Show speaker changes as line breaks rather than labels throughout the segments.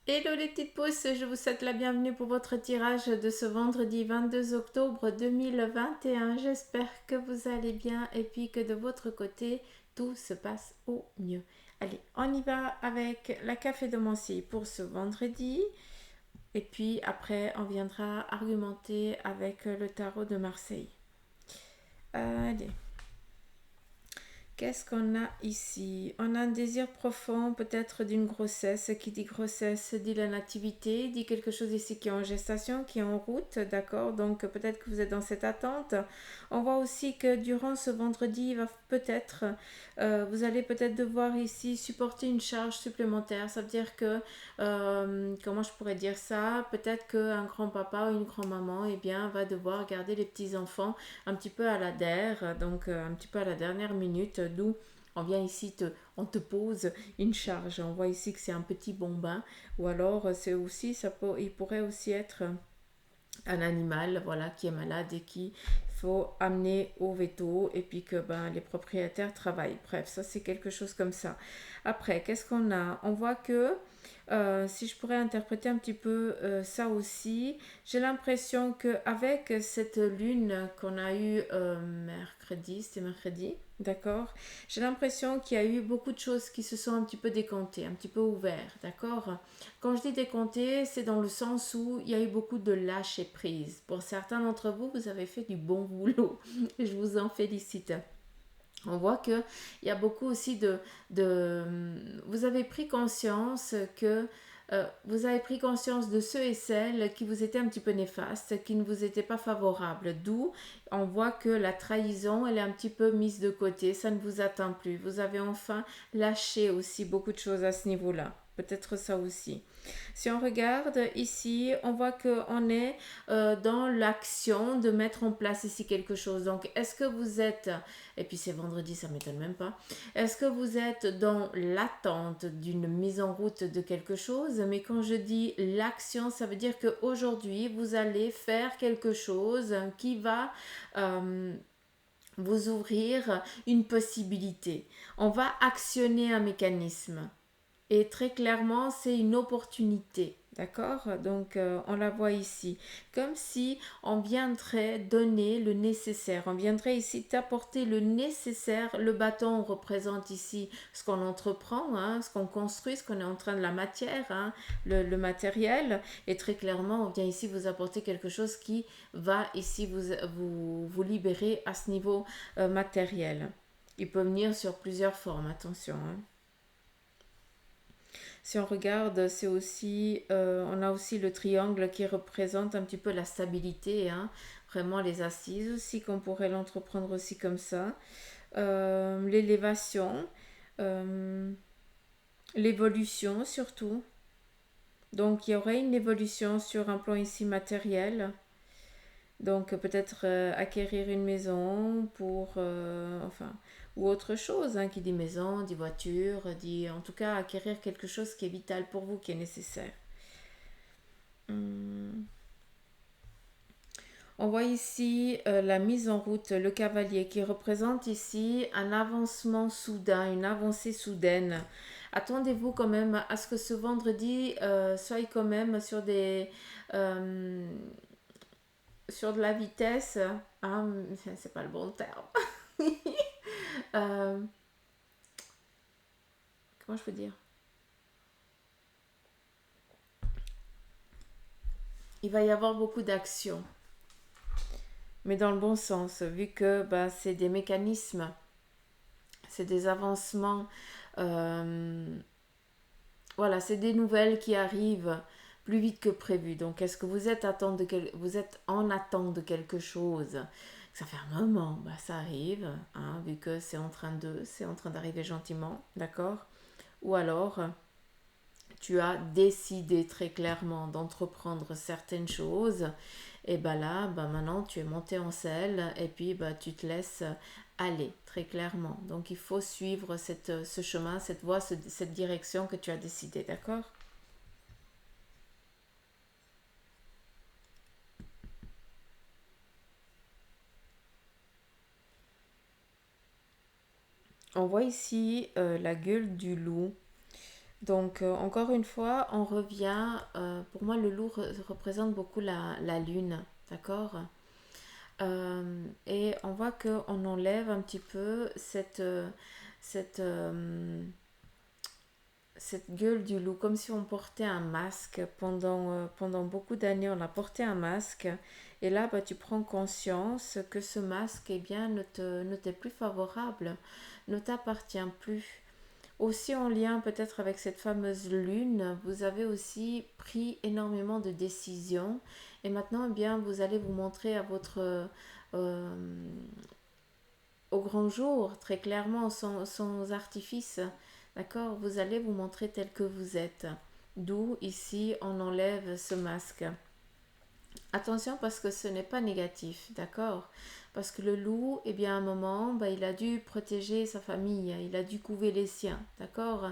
Hello les petites pousses, je vous souhaite la bienvenue pour votre tirage de ce vendredi 22 octobre 2021. J'espère que vous allez bien et puis que de votre côté, tout se passe au mieux. Allez, on y va avec la café de Mancy pour ce vendredi. Et puis après, on viendra argumenter avec le tarot de Marseille. Allez. Qu'est-ce qu'on a ici? On a un désir profond peut-être d'une grossesse. Qui dit grossesse dit la nativité, dit quelque chose ici qui est en gestation, qui est en route, d'accord? Donc peut-être que vous êtes dans cette attente. On voit aussi que durant ce vendredi, vous allez peut-être devoir ici supporter une charge supplémentaire. Ça veut dire que, comment je pourrais dire ça? Peut-être qu'un grand-papa ou une grand-maman, eh bien, va devoir garder les petits-enfants un petit peu à la der, donc un petit peu à la dernière minute, d'où on vient ici, on te pose une charge. On voit ici que c'est un petit bombin, ou alors c'est aussi, il pourrait aussi être un animal, voilà, qui est malade et qui faut amener au veto et puis que ben, les propriétaires travaillent. Bref, ça c'est quelque chose comme ça. Après, qu'est-ce qu'on a? On voit que si je pourrais interpréter un petit peu ça aussi, j'ai l'impression qu'avec cette lune qu'on a eue mercredi, c'était mercredi, d'accord? J'ai l'impression qu'il y a eu beaucoup de choses qui se sont un petit peu décomptées, un petit peu ouvertes, d'accord? Quand je dis décompté, c'est dans le sens où il y a eu beaucoup de lâcher prise. Pour certains d'entre vous, vous avez fait du bon boulot. Je vous en félicite. On voit qu'il y a beaucoup aussi de... Vous avez pris conscience que... vous avez pris conscience de ceux et celles qui vous étaient un petit peu néfastes, qui ne vous étaient pas favorables. D'où on voit que la trahison, elle est un petit peu mise de côté. Ça ne vous atteint plus. Vous avez enfin lâché aussi beaucoup de choses à ce niveau-là. Peut-être ça aussi. Si on regarde ici, on voit qu'on est dans l'action de mettre en place ici quelque chose. Donc, est-ce que vous êtes, et puis c'est vendredi, ça ne m'étonne même pas, est-ce que vous êtes dans l'attente d'une mise en route de quelque chose? Mais quand je dis l'action, ça veut dire qu'aujourd'hui, vous allez faire quelque chose qui va... vous ouvrir une possibilité. On va actionner un mécanisme. Et très clairement, c'est une opportunité. D'accord? Donc, on la voit ici. Comme si on viendrait donner le nécessaire. On viendrait ici t'apporter le nécessaire. Le bâton représente ici ce qu'on entreprend, hein, ce qu'on construit, ce qu'on est en train de la matière, hein, le matériel. Et très clairement, on vient ici vous apporter quelque chose qui va ici vous libérer à ce niveau matériel. Il peut venir sur plusieurs formes, attention, hein. Si on regarde, on a aussi le triangle qui représente un petit peu la stabilité, hein, vraiment les assises aussi, qu'on pourrait l'entreprendre aussi comme ça. L'élévation, euh, l'évolution surtout. Donc il y aurait une évolution sur un plan ici matériel. Donc peut-être acquérir une maison enfin, ou autre chose, hein, qui dit maison, dit voiture, dit en tout cas acquérir quelque chose qui est vital pour vous, qui est nécessaire. Hum. On voit ici la mise en route, le cavalier, qui représente ici un avancement soudain, une avancée soudaine. Attendez-vous quand même à ce que ce vendredi soit quand même euh, sur de la vitesse. Hein, c'est pas le bon terme. Euh, comment je peux dire? Il va y avoir beaucoup d'actions, mais dans le bon sens, vu que bah, c'est des mécanismes, c'est des avancements. euh, Voilà, c'est des nouvelles qui arrivent plus vite que prévu. Donc, est-ce que vous êtes en attente de quelque chose? Ça fait un moment, bah, ça arrive, hein, vu que c'est en train d'arriver gentiment, d'accord? Ou alors, tu as décidé très clairement d'entreprendre certaines choses, et bah là, bah maintenant, tu es monté en selle, et puis bah tu te laisses aller très clairement. Donc, il faut suivre ce chemin, cette voie, cette direction que tu as décidé, d'accord? On voit ici la gueule du loup. Donc, encore une fois, on revient. Pour moi, le loup représente beaucoup la lune, d'accord? Et on voit qu'on enlève un petit peu cette, euh, cette gueule du loup, comme si on portait un masque. Pendant beaucoup d'années, on a porté un masque. Et là, bah, tu prends conscience que ce masque, eh bien, ne t'est plus favorable, ne t'appartient plus. Aussi en lien peut-être avec cette fameuse lune, vous avez aussi pris énormément de décisions et maintenant eh bien vous allez vous montrer à euh, au grand jour très clairement sans artifice, d'accord? Vous allez vous montrer tel que vous êtes. D'où ici on enlève ce masque. Attention parce que ce n'est pas négatif, d'accord? Parce que le loup, eh bien, à un moment, bah, il a dû protéger sa famille, il a dû couver les siens, d'accord?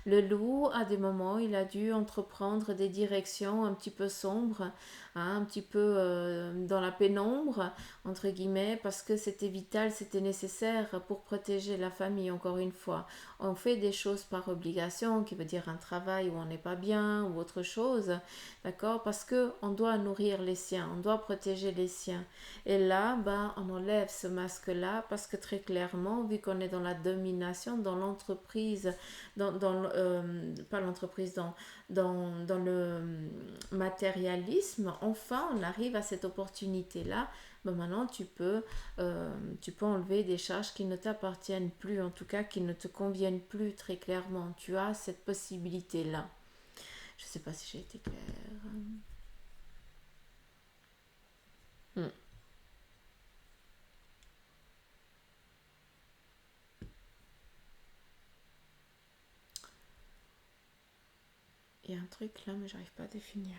Le loup, à des moments, il a dû entreprendre des directions un petit peu sombres, hein, un petit peu dans la pénombre, entre guillemets, parce que c'était vital, c'était nécessaire pour protéger la famille, encore une fois. On fait des choses par obligation, qui veut dire un travail où on n'est pas bien ou autre chose, d'accord? Parce que on doit nourrir les siens, on doit protéger les siens. Et là, ben, on enlève ce masque-là parce que très clairement, vu qu'on est dans la domination, dans l'entreprise, pas l'entreprise, dans le matérialisme, enfin, on arrive à cette opportunité-là. Ben maintenant, tu peux enlever des charges qui ne t'appartiennent plus, en tout cas qui ne te conviennent plus très clairement. Tu as cette possibilité-là. Je ne sais pas si j'ai été claire. Hmm. Il y a un truc là, mais j'arrive pas à définir.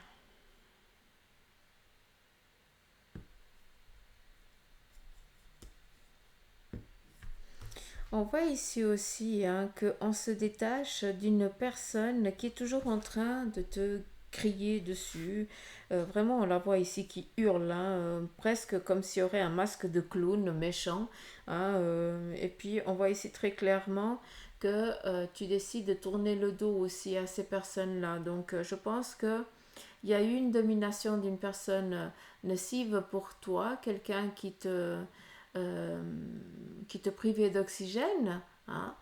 On voit ici aussi hein, qu'on se détache d'une personne qui est toujours en train de te crier dessus. Vraiment, on la voit ici qui hurle, hein, presque comme s'il y aurait un masque de clown méchant, hein, et puis, on voit ici très clairement que tu décides de tourner le dos aussi à ces personnes-là. Donc, je pense que il y a eu une domination d'une personne nocive pour toi, quelqu'un euh, qui te privait d'oxygène. Hein.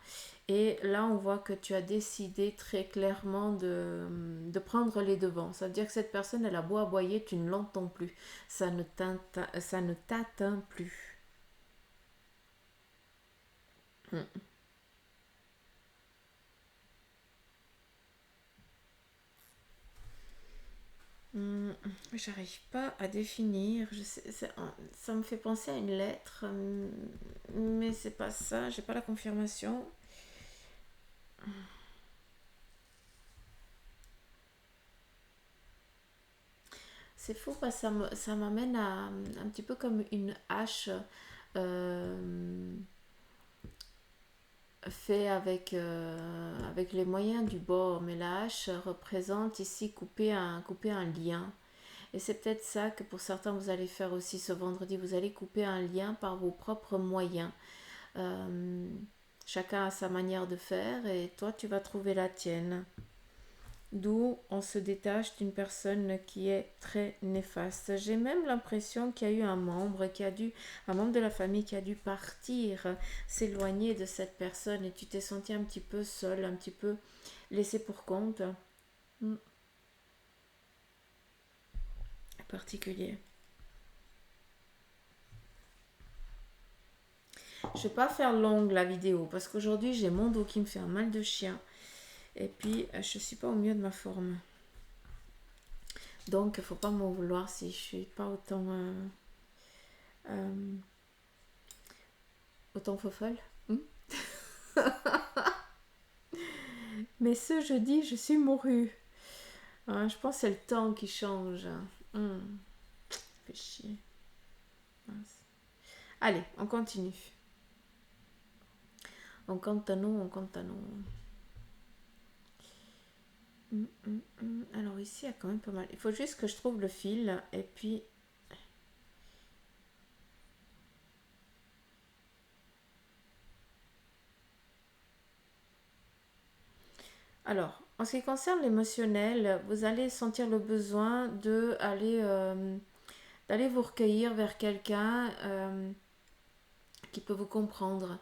Et là, on voit que tu as décidé très clairement de prendre les devants. Ça veut dire que cette personne, elle a beau aboyer, tu ne l'entends plus. Ça ne t'atteint plus. Hmm. Hmm, j'arrive pas à définir. Ça me fait penser à une lettre, mais c'est pas ça. J'ai pas la confirmation. C'est fou parce que ça m'amène à un petit peu comme une hache euh, fait avec les moyens du bord. Mais la hache représente ici couper un lien. Et c'est peut-être ça que pour certains vous allez faire aussi ce vendredi. Vous allez couper un lien par vos propres moyens. Euh, Chacun a sa manière de faire et toi tu vas trouver la tienne. D'où on se détache d'une personne qui est très néfaste. J'ai même l'impression qu'il y a eu un membre de la famille qui a dû partir, s'éloigner de cette personne et tu t'es senti un petit peu seul, un petit peu laissé pour compte. Hmm, particulier. Je vais pas faire longue la vidéo parce qu'aujourd'hui j'ai mon dos qui me fait un mal de chien et puis je suis pas au mieux de ma forme. Donc il faut pas m'en vouloir si je suis pas euh, autant fofolle. Hmm. Mais ce jeudi, je suis mourue. Hein, je pense que c'est le temps qui change. Hmm, fait chier. Mince. Allez, on continue. On continue, on continue. Alors ici, il y a quand même pas mal. Il faut juste que je trouve le fil. Et puis... Alors, En ce qui concerne l'émotionnel, vous allez sentir le besoin de d'aller vous recueillir vers quelqu'un qui peut vous comprendre,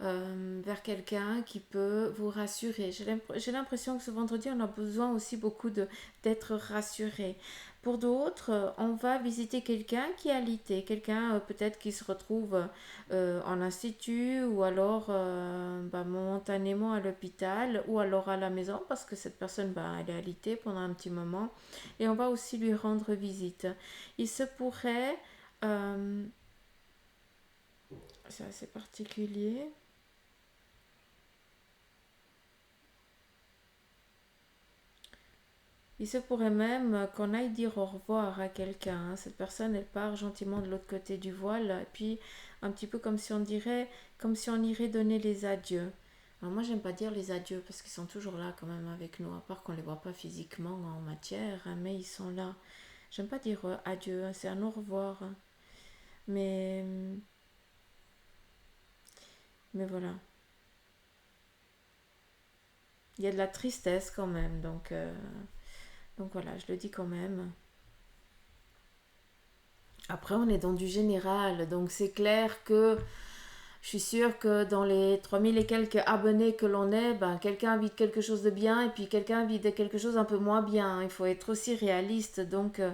vers quelqu'un qui peut vous rassurer. J'ai l'impression que ce vendredi, on a besoin aussi beaucoup d'être rassuré. Pour d'autres, on va visiter quelqu'un qui est alité, quelqu'un peut-être qui se retrouve en institut ou alors momentanément à l'hôpital ou alors à la maison parce que cette personne, elle est alitée pendant un petit moment et on va aussi lui rendre visite. Il se pourrait, euh, c'est assez particulier. Il se pourrait même qu'on aille dire au revoir à quelqu'un, hein. Cette personne, elle part gentiment de l'autre côté du voile, et puis un petit peu comme si on dirait, comme si on irait donner les adieux. Alors moi, j'aime pas dire les adieux parce qu'ils sont toujours là quand même avec nous, à part qu'on les voit pas physiquement en matière, hein, mais ils sont là. J'aime pas dire adieu, hein, c'est un au revoir, hein. Mais, mais voilà. Il y a de la tristesse quand même, donc voilà, je le dis quand même. Après, on est dans du général, donc c'est clair que je suis sûre que dans les 3000 et quelques abonnés que l'on est, quelqu'un vit quelque chose de bien et puis quelqu'un vit de quelque chose un peu moins bien. Il faut être aussi réaliste, donc euh,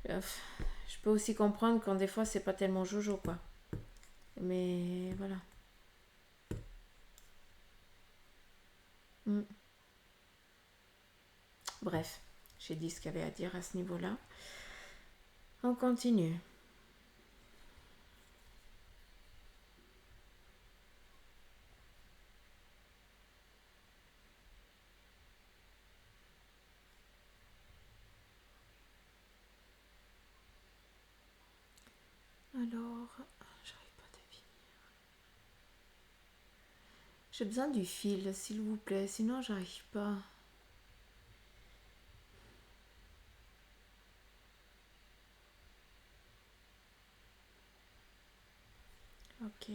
je peux aussi comprendre quand des fois c'est pas tellement jojo, quoi. Mais voilà. Mm. Bref, j'ai dit ce qu'il y avait à dire à ce niveau-là. On continue. Alors, j'arrive pas à deviner. J'ai besoin du fil, s'il vous plaît, sinon j'arrive pas. Ok.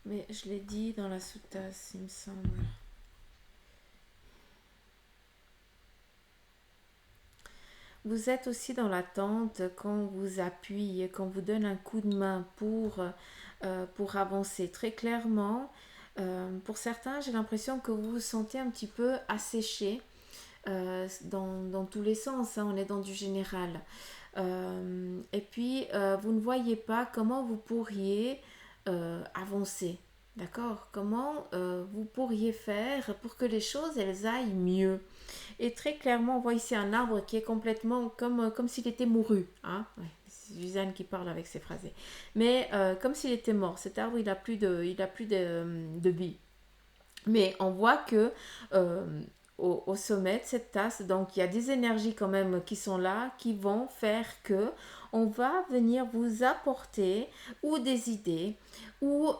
Mais je l'ai dit dans la sous-tasse, il me semble. Vous êtes aussi dans l'attente qu'on vous appuie, qu'on vous donne un coup de main pour avancer. Très clairement, pour certains, j'ai l'impression que vous vous sentez un petit peu asséché dans tous les sens, hein, on est dans du général. Et puis, vous ne voyez pas comment vous pourriez avancer. D'accord. Comment vous pourriez faire pour que les choses elles aillent mieux. Et très clairement, on voit ici un arbre qui est complètement comme s'il était mouru. Hein, ouais, c'est Suzanne qui parle avec ses phrasés. Mais comme s'il était mort. Cet arbre, il a plus de vie. Mais on voit que au sommet de cette tasse, donc il y a des énergies quand même qui sont là, qui vont faire que on va venir vous apporter ou des idées ou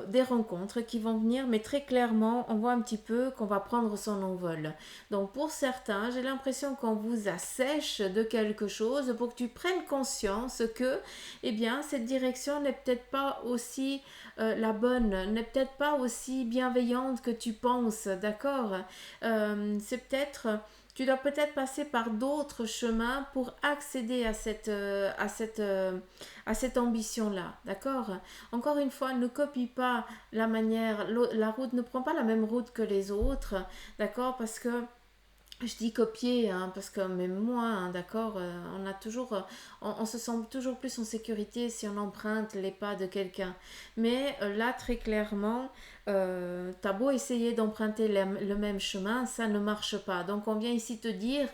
des rencontres qui vont venir, mais très clairement, on voit un petit peu qu'on va prendre son envol. Donc pour certains, j'ai l'impression qu'on vous assèche de quelque chose pour que tu prennes conscience que, eh bien, cette direction n'est peut-être pas aussi la bonne, n'est peut-être pas aussi bienveillante que tu penses, d'accord. C'est peut-être tu dois peut-être passer par d'autres chemins pour accéder à cette ambition-là, d'accord. Encore une fois, ne copie pas la manière, la route ne prend pas la même route que les autres, d'accord, parce que je dis copier, hein, parce que même moi, hein, d'accord, on a toujours, on se sent toujours plus en sécurité si on emprunte les pas de quelqu'un. Mais là, très clairement, t'as beau essayer d'emprunter le même chemin, ça ne marche pas. Donc on vient ici te dire,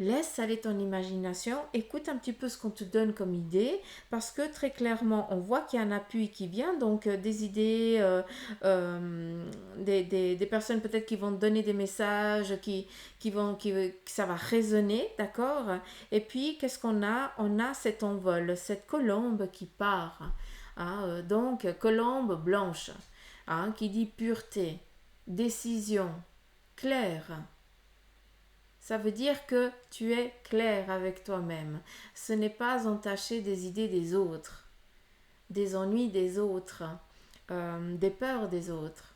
laisse aller ton imagination, écoute un petit peu ce qu'on te donne comme idée, parce que très clairement, on voit qu'il y a un appui qui vient, donc des idées, des personnes peut-être qui vont te donner des messages, que ça va résonner, d'accord. Et puis, qu'est-ce qu'on a? On a cet envol, cette colombe qui part, hein, donc colombe blanche, hein, qui dit pureté, décision, claire. Ça veut dire que tu es clair avec toi-même. Ce n'est pas entaché des idées des autres, des ennuis des autres, des peurs des autres.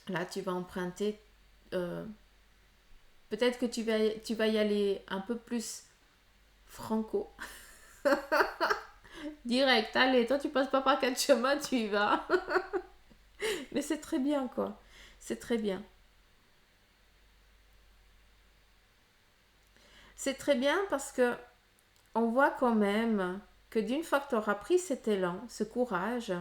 Là, tu vas emprunter Peut-être que tu vas y aller un peu plus franco. Direct, allez, toi tu passes pas par quatre chemins, tu y vas. Mais c'est très bien, quoi. C'est très bien. C'est très bien parce que on voit quand même que d'une fois que tu auras pris cet élan, ce courage,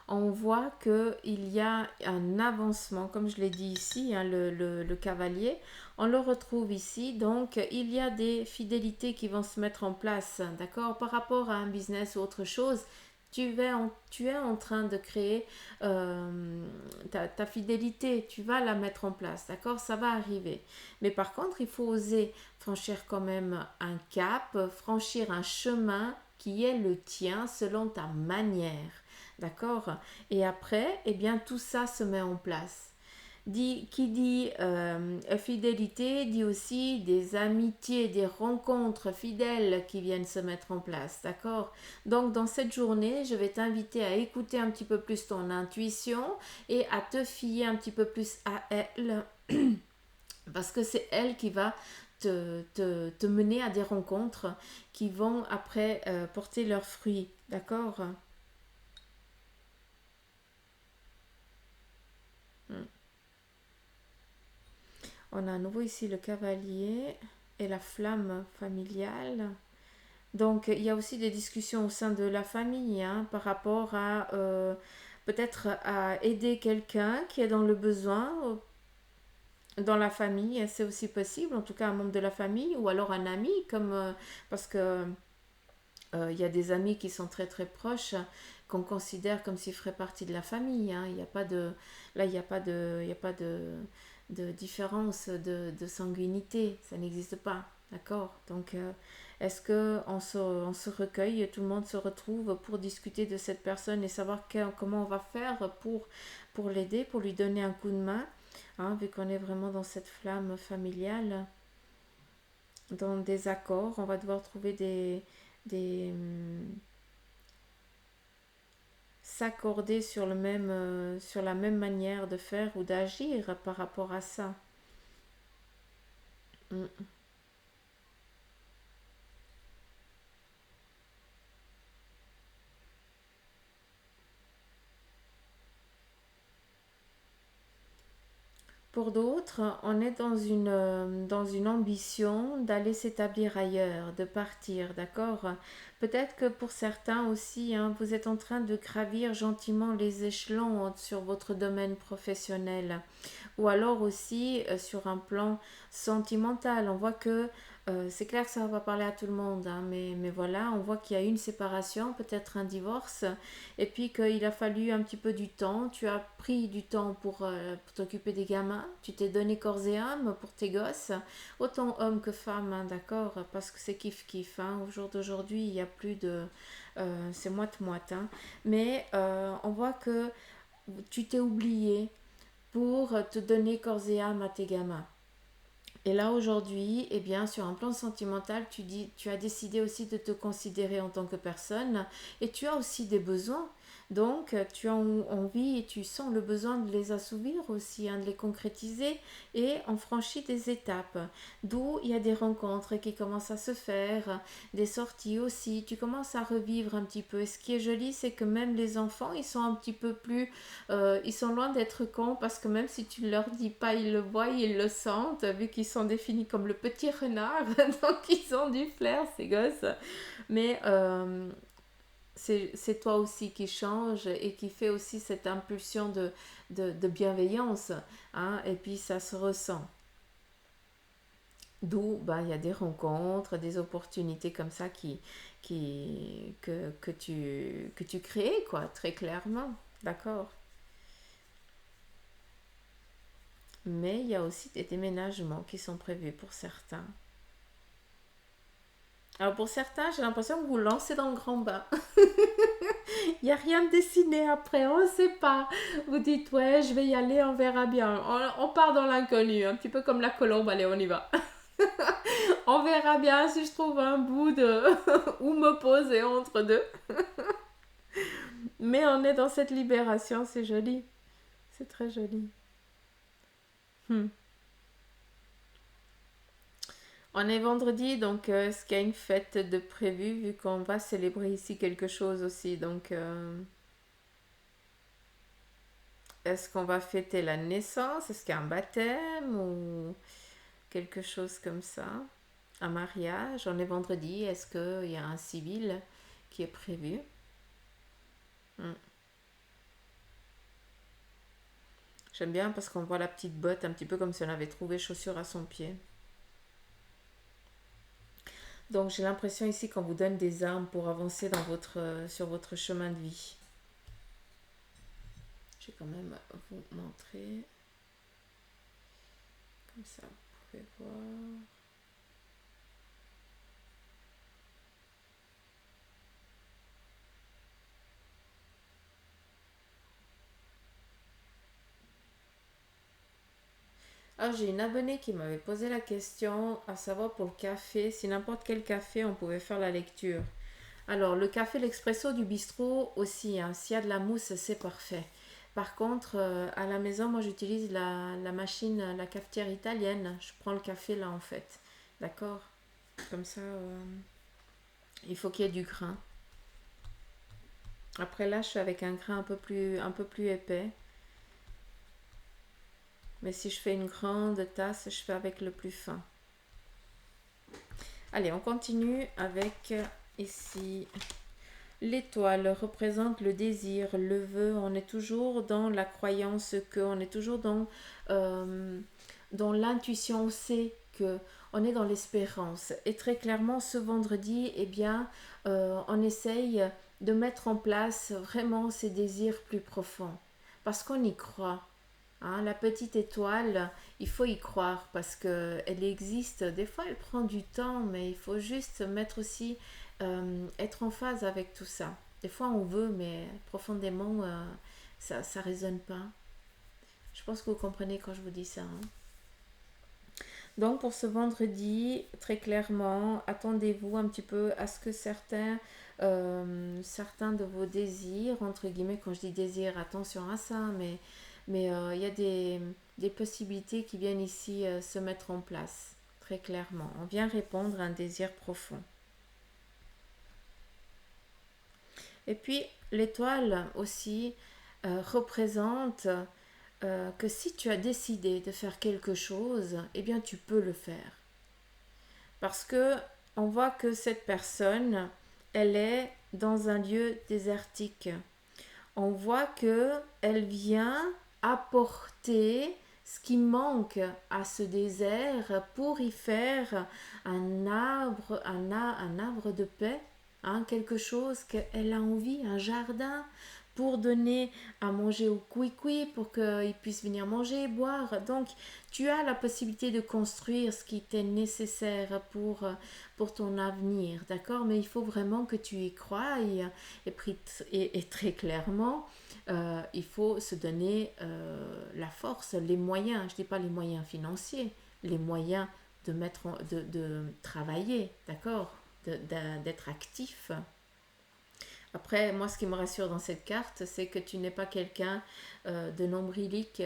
on voit qu'il y a un avancement, comme je l'ai dit ici, hein, le cavalier, on le retrouve ici, donc il y a des fidélités qui vont se mettre en place, d'accord, par rapport à un business ou autre chose. Tu es en train de créer ta fidélité, tu vas la mettre en place, d'accord, ça va arriver. Mais par contre, il faut oser franchir quand même un cap, franchir un chemin qui est le tien selon ta manière. D'accord. Et après, eh bien, tout ça se met en place. Qui dit fidélité dit aussi des amitiés, des rencontres fidèles qui viennent se mettre en place. D'accord. Donc, dans cette journée, je vais t'inviter à écouter un petit peu plus ton intuition et à te fier un petit peu plus à elle. Parce que c'est elle qui va te mener à des rencontres qui vont après porter leurs fruits. D'accord. On a à nouveau ici le cavalier et la flamme familiale. Donc il y a aussi des discussions au sein de la famille hein, par rapport à peut-être à aider quelqu'un qui est dans le besoin dans la famille. C'est aussi possible, en tout cas un membre de la famille ou alors un ami comme parce que il y a des amis qui sont très très proches qu'on considère comme s'ils feraient partie de la famille. Hein. Il n'y a pas de là il y a pas de différence de sanguinité, ça n'existe pas, d'accord. Donc est-ce que on se recueille, tout le monde se retrouve pour discuter de cette personne et savoir comment on va faire pour l'aider, pour lui donner un coup de main, hein, vu qu'on est vraiment dans cette flamme familiale, dans des accords, on va devoir trouver des s'accorder sur sur la même manière de faire ou d'agir par rapport à ça. Mm. Pour d'autres, on est dans une ambition d'aller s'établir ailleurs, de partir, d'accord. Peut-être que pour certains aussi, hein, vous êtes en train de gravir gentiment les échelons sur votre domaine professionnel. Ou alors aussi sur un plan sentimental. On voit que c'est clair que ça va pas parler à tout le monde, hein, mais voilà, on voit qu'il y a une séparation, peut-être un divorce, et puis qu'il a fallu un petit peu du temps. Tu as pris du temps pour t'occuper des gamins, tu t'es donné corps et âme pour tes gosses, autant homme que femme, hein, d'accord, parce que c'est kiff-kiff. Hein. Au jour d'aujourd'hui, il n'y a plus de. C'est moite-moite. Hein. Mais on voit que tu t'es oublié pour te donner corps et âme à tes gamins. Et là aujourd'hui, eh bien, sur un plan sentimental, tu as décidé aussi de te considérer en tant que personne et tu as aussi des besoins. Donc, tu as envie et tu sens le besoin de les assouvir aussi, hein, de les concrétiser et on franchit des étapes. D'où il y a des rencontres qui commencent à se faire, des sorties aussi. Tu commences à revivre un petit peu. Et ce qui est joli, c'est que même les enfants, ils sont un petit peu plus ils sont loin d'être cons parce que même si tu ne leur dis pas, ils le voient, ils le sentent, vu qu'ils sont définis comme le petit renard. Donc ils ont du flair, ces gosses. Mais c'est toi aussi qui change et qui fait aussi cette impulsion de bienveillance. Hein, et puis ça se ressent. D'où bah, il y a des rencontres, des opportunités comme ça que tu crées, quoi, très clairement. D'accord. Mais il y a aussi des déménagements qui sont prévus pour certains. Alors pour certains, j'ai l'impression que vous lancez dans le grand bain. Il n'y a rien de dessiné après, on ne sait pas. Vous dites, ouais, je vais y aller, on verra bien. On part dans l'inconnu, un petit peu comme la colombe, allez, on y va. On verra bien si je trouve un bout de où me poser entre deux. Mais on est dans cette libération, c'est joli. C'est très joli. Hmm. On est vendredi, donc est-ce qu'il y a une fête de prévu vu qu'on va célébrer ici quelque chose aussi? Donc, est-ce qu'on va fêter la naissance? Est-ce qu'il y a un baptême ou quelque chose comme ça? Un mariage? On est vendredi, est-ce qu'il y a un civil qui est prévu? Hmm. J'aime bien parce qu'on voit la petite botte un petit peu comme si on avait trouvé chaussure à son pied. Donc j'ai l'impression ici qu'on vous donne des armes pour avancer dans sur votre chemin de vie. Je vais quand même vous montrer. Comme ça, vous pouvez voir. Alors j'ai une abonnée qui m'avait posé la question à savoir pour le café, si n'importe quel café on pouvait faire la lecture. Alors le café, l'expresso du bistrot aussi, hein, s'il y a de la mousse c'est parfait. Par contre, à la maison, moi j'utilise la machine, la cafetière italienne. Je prends le café là en fait. D'accord? Comme ça, il faut qu'il y ait du grain. Après là, je suis avec un grain un peu plus épais. Mais si je fais une grande tasse, je fais avec le plus fin. Allez, on continue avec ici. L'étoile représente le désir, le vœu. On est toujours dans la croyance que, on est toujours dans l'intuition. On sait que on est dans l'espérance. Et très clairement, ce vendredi, eh bien, on essaye de mettre en place vraiment ces désirs plus profonds. Parce qu'on y croit. Hein, la petite étoile, il faut y croire parce qu'elle existe. Des fois, elle prend du temps, mais il faut juste mettre aussi, être en phase avec tout ça. Des fois, on veut, mais profondément, ça ne résonne pas. Je pense que vous comprenez quand je vous dis ça. Hein. Donc, pour ce vendredi, très clairement, attendez-vous un petit peu à ce que certains de vos désirs, entre guillemets, quand je dis désir, attention à ça, mais il y a des possibilités qui viennent ici se mettre en place, très clairement. On vient répondre à un désir profond. Et puis, l'étoile aussi représente que si tu as décidé de faire quelque chose, eh bien, tu peux le faire. Parce que on voit que cette personne, elle est dans un lieu désertique. On voit que elle vient apporter ce qui manque à ce désert pour y faire un arbre de paix, hein, quelque chose qu'elle a envie, un jardin pour donner à manger au cuicui, pour qu'ils puissent venir manger, boire. Donc, tu as la possibilité de construire ce qui t'est nécessaire pour ton avenir, d'accord? Mais il faut vraiment que tu y croies et très clairement, il faut se donner la force, les moyens, je ne dis pas les moyens financiers, les moyens de travailler, d'accord? D'être actif. Après, moi, ce qui me rassure dans cette carte, c'est que tu n'es pas quelqu'un de nombrilique,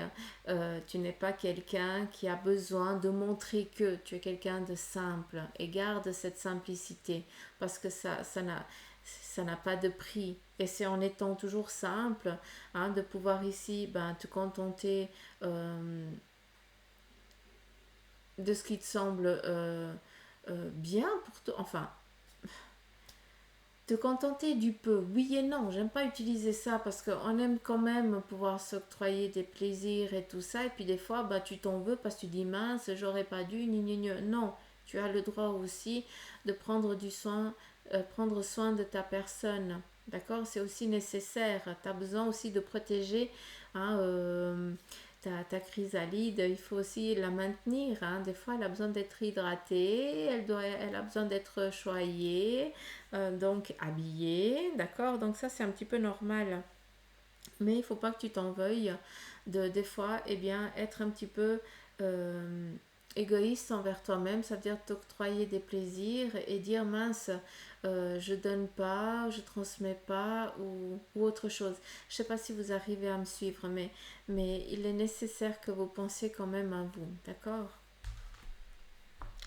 tu n'es pas quelqu'un qui a besoin de montrer que tu es quelqu'un de simple. Et garde cette simplicité, parce que ça n'a pas de prix. Et c'est en étant toujours simple, hein, de pouvoir ici te contenter de ce qui te semble bien pour toi. Enfin, te contenter du peu, oui et non, j'aime pas utiliser ça parce qu'on aime quand même pouvoir s'octroyer des plaisirs et tout ça, et puis des fois, tu t'en veux parce que tu dis mince, j'aurais pas dû, non, tu as le droit aussi de prendre soin de ta personne, d'accord, c'est aussi nécessaire, tu as besoin aussi de protéger, hein, ta chrysalide, il faut aussi la maintenir. Hein. Des fois, elle a besoin d'être hydratée, elle a besoin d'être choyée, donc habillée, d'accord. Donc ça, c'est un petit peu normal. Mais il ne faut pas que tu t'en veuilles de des fois, eh bien, être un petit peu égoïste envers toi-même, ça veut dire t'octroyer des plaisirs et dire mince, je donne pas, je transmets pas ou autre chose. Je sais pas si vous arrivez à me suivre, mais il est nécessaire que vous pensiez quand même à vous, d'accord?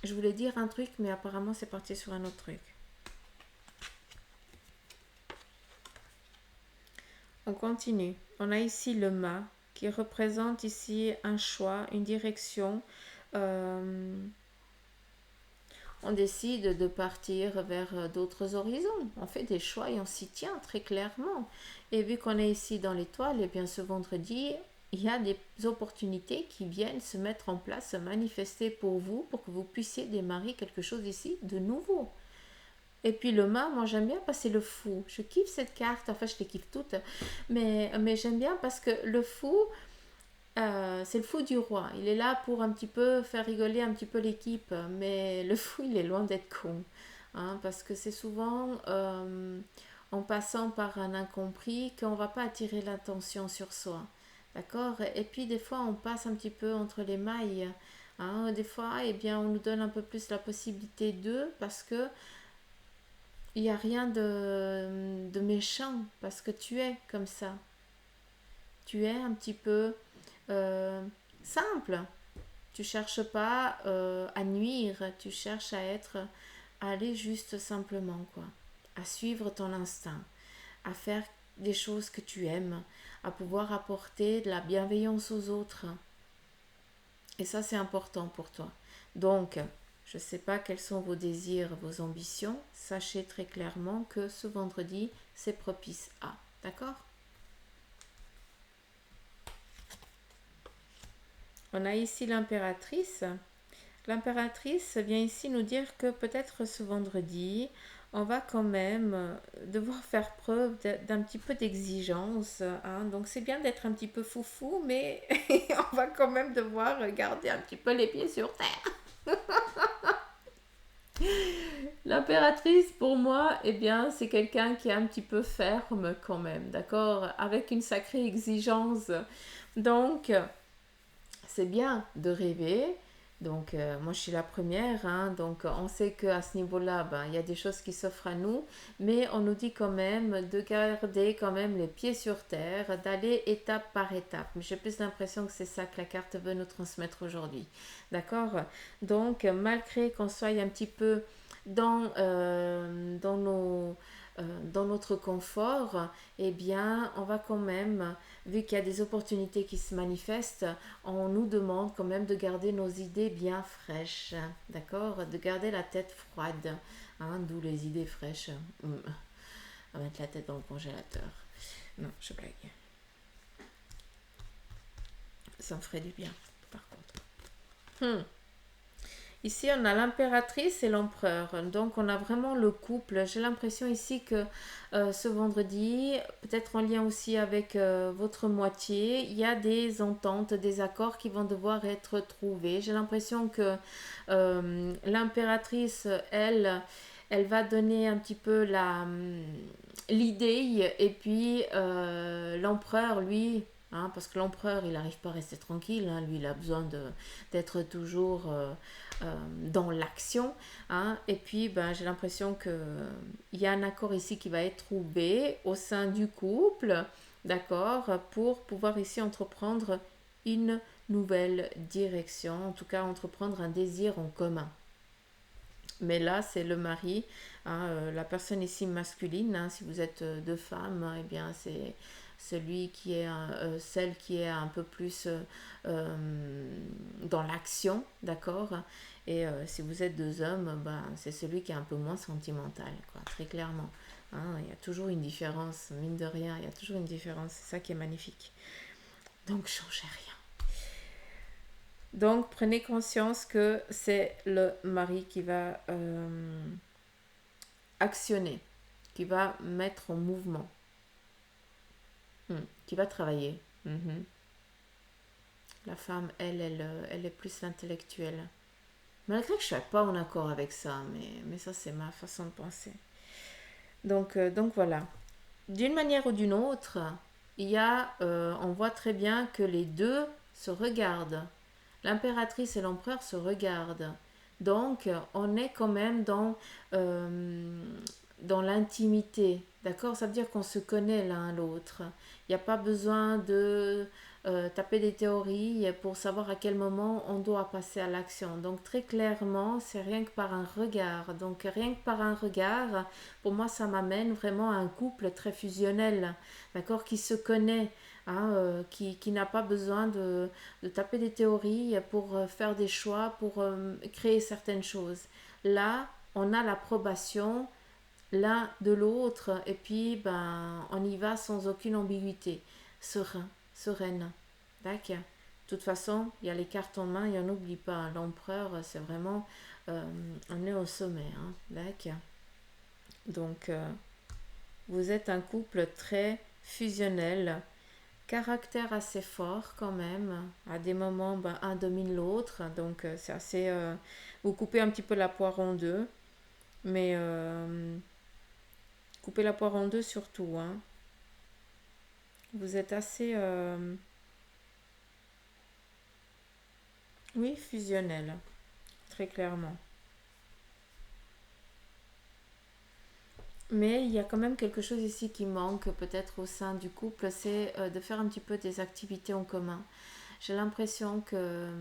Je voulais dire un truc, mais apparemment c'est parti sur un autre truc. On continue. On a ici le mât qui représente ici un choix, une direction. Euh, on décide de partir vers d'autres horizons. On fait des choix et on s'y tient très clairement. Et vu qu'on est ici dans l'étoile, et bien ce vendredi, il y a des opportunités qui viennent se mettre en place, se manifester pour vous, pour que vous puissiez démarrer quelque chose ici de nouveau. Et puis le mât, moi j'aime bien parce que c'est le fou. Je kiffe cette carte, enfin je les kiffe toutes, mais j'aime bien parce que le fou, c'est le fou du roi. Il est là pour un petit peu faire rigoler un petit peu l'équipe, mais le fou il est loin d'être con. Hein, parce que c'est souvent en passant par un incompris qu'on ne va pas attirer l'attention sur soi. D'accord. Et puis des fois on passe un petit peu entre les mailles. Hein, des fois, eh bien, on nous donne un peu plus la possibilité d'eux parce que il n'y a rien de méchant parce que tu es comme ça. Tu es un petit peu euh, simple. Tu cherches pas à nuire, tu cherches à aller juste simplement, quoi. À suivre ton instinct, à faire des choses que tu aimes, à pouvoir apporter de la bienveillance aux autres. Et ça, c'est important pour toi. Donc, je ne sais pas quels sont vos désirs, vos ambitions. Sachez très clairement que ce vendredi, c'est propice à. D'accord? On a ici l'impératrice. L'impératrice vient ici nous dire que peut-être ce vendredi, on va quand même devoir faire preuve d'un petit peu d'exigence. Hein. Donc c'est bien d'être un petit peu foufou, mais on va quand même devoir garder un petit peu les pieds sur terre. L'impératrice, pour moi, eh bien, c'est quelqu'un qui est un petit peu ferme quand même, d'accord? Avec une sacrée exigence. Donc, c'est bien de rêver. Donc, moi, je suis la première. Hein, donc, on sait qu'à ce niveau-là, ben, il y a des choses qui s'offrent à nous. Mais on nous dit quand même de garder quand même les pieds sur terre, d'aller étape par étape. Mais j'ai plus l'impression que c'est ça que la carte veut nous transmettre aujourd'hui. D'accord. Donc, malgré qu'on soit un petit peu dans notre confort, eh bien, on va quand même, vu qu'il y a des opportunités qui se manifestent, on nous demande quand même de garder nos idées bien fraîches, d'accord? De garder la tête froide, hein, d'où les idées fraîches. On va mettre la tête dans le congélateur. Non, je blague. Ça me ferait du bien, par contre. Ici, on a l'impératrice et l'empereur. Donc, on a vraiment le couple. J'ai l'impression ici que ce vendredi, peut-être en lien aussi avec votre moitié, il y a des ententes, des accords qui vont devoir être trouvés. J'ai l'impression que l'impératrice, elle va donner un petit peu l'idée et puis l'empereur, lui, hein, parce que l'empereur, il n'arrive pas à rester tranquille, hein, lui, il a besoin d'être toujours dans l'action. Hein, et puis, ben, j'ai l'impression qu'il y a un accord ici qui va être trouvé au sein du couple, d'accord, pour pouvoir ici entreprendre une nouvelle direction, en tout cas entreprendre un désir en commun. Mais là, c'est le mari, hein, la personne ici masculine. Hein, si vous êtes deux femmes, eh bien, c'est celui qui est celle qui est un peu plus dans l'action, d'accord. Et si vous êtes deux hommes, ben, c'est celui qui est un peu moins sentimental, quoi, très clairement. Hein, il y a toujours une différence, mine de rien, il y a toujours une différence. C'est ça qui est magnifique. Donc, changez rien. Donc, prenez conscience que c'est le mari qui va actionner, qui va mettre en mouvement, qui va travailler. La femme, elle est plus intellectuelle. Malgré que je ne sois pas en accord avec ça, mais ça, c'est ma façon de penser. Donc voilà. D'une manière ou d'une autre, on voit très bien que les deux se regardent. L'impératrice et l'empereur se regardent. Donc, on est quand même dans l'intimité. D'accord. Ça veut dire qu'on se connaît l'un l'autre. Il n'y a pas besoin taper des théories pour savoir à quel moment on doit passer à l'action. Donc très clairement, c'est rien que par un regard. Donc rien que par un regard, pour moi, ça m'amène vraiment à un couple très fusionnel, d'accord, qui se connaît. Hein, qui n'a pas besoin de taper des théories pour faire des choix, pour créer certaines choses. Là, on a l'approbation l'un de l'autre et puis ben on y va sans aucune ambiguïté, serein, sereine. D'accord. De toute façon, il y a les cartes en main et on n'oublie pas, l'empereur c'est vraiment on est au sommet, hein. D'accord. Donc vous êtes un couple très fusionnel, caractère assez fort quand même. À des moments, ben, un domine l'autre, donc c'est assez. Vous coupez un petit peu la poire en deux, mais coupez la poire en deux surtout, hein. Vous êtes assez, oui, fusionnel, très clairement. Mais il y a quand même quelque chose ici qui manque peut-être au sein du couple, c'est de faire un petit peu des activités en commun. J'ai l'impression que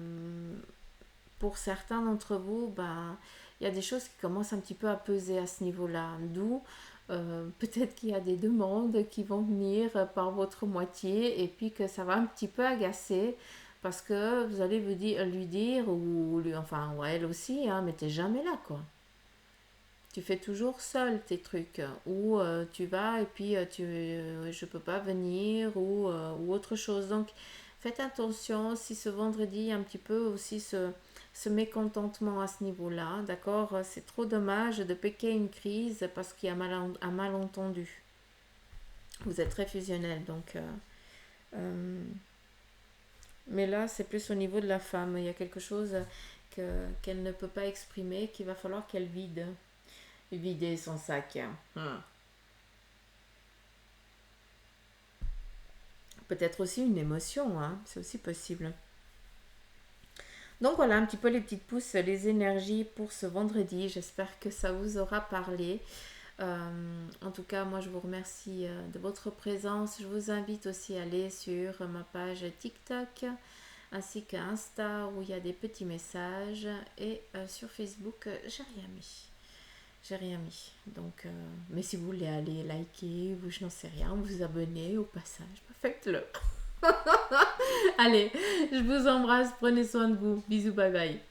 pour certains d'entre vous, ben, il y a des choses qui commencent un petit peu à peser à ce niveau-là. D'où peut-être qu'il y a des demandes qui vont venir par votre moitié et puis que ça va un petit peu agacer parce que vous allez lui dire, ou lui, enfin, ouais, elle aussi, hein, mais t'es jamais là, quoi. Tu fais toujours seul tes trucs, ou tu vas et puis je peux pas venir, ou autre chose. Donc faites attention si ce vendredi il y a un petit peu aussi ce mécontentement à ce niveau-là, d'accord? C'est trop dommage de piquer une crise parce qu'il y a un malentendu. Vous êtes très fusionnel, donc euh, mais là c'est plus au niveau de la femme. Il y a quelque chose qu'elle ne peut pas exprimer, qu'il va falloir qu'elle vide. Vider son sac. Peut-être aussi une émotion, hein, c'est aussi possible. Donc voilà un petit peu les petites pousses, les énergies pour ce vendredi. J'espère que ça vous aura parlé. En tout cas, moi je vous remercie de votre présence. Je vous invite aussi à aller sur ma page TikTok ainsi qu'à Insta où il y a des petits messages et sur Facebook, j'ai rien mis. J'ai rien mis. Donc, mais si vous voulez aller liker ou je n'en sais rien, vous abonner au passage, faites-le. Allez, je vous embrasse, prenez soin de vous. Bisous, bye bye.